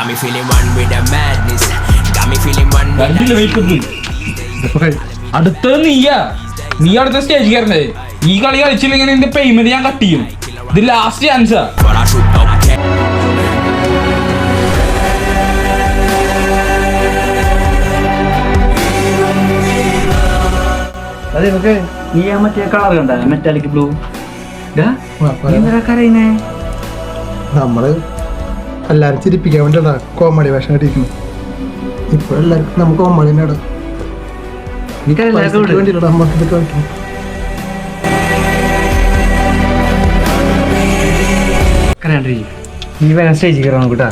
Got me feeling one with the madness. Got me feeling one with the അടുത്തത് നീ അടുത്ത stage കയറണ്ടേ. ഈ കളി കളിച്ചില്ലെങ്കിൽ നിന്റെ പേയ്മെന്റ് ഞാൻ കട്ട് ചെയ്യും. ഇത് ലാസ്റ്റ് ചാൻസാ. അതെ നമുക്ക് നീ ആ മറ്റേ കളർ കണ്ട മെറ്റാലിക് ബ്ലൂ കരയുന്നേ. നമ്മള് എല്ലാരും ചിരിപ്പിക്കാൻ വേണ്ടിട്ടാ കോമഡി വേഷം കെട്ടിയിരിക്കുന്നു. ഇപ്പൊ എല്ലാവർക്കും നമുക്ക് കോമഡി വേണ്ടിട്ടാ നമുക്ക് ഇതൊക്കെ കളിക്കണം. കരയാണ്ടിരിക്കും. നീ വേഗം സ്റ്റേജിൽ കയറണം കേട്ടാ.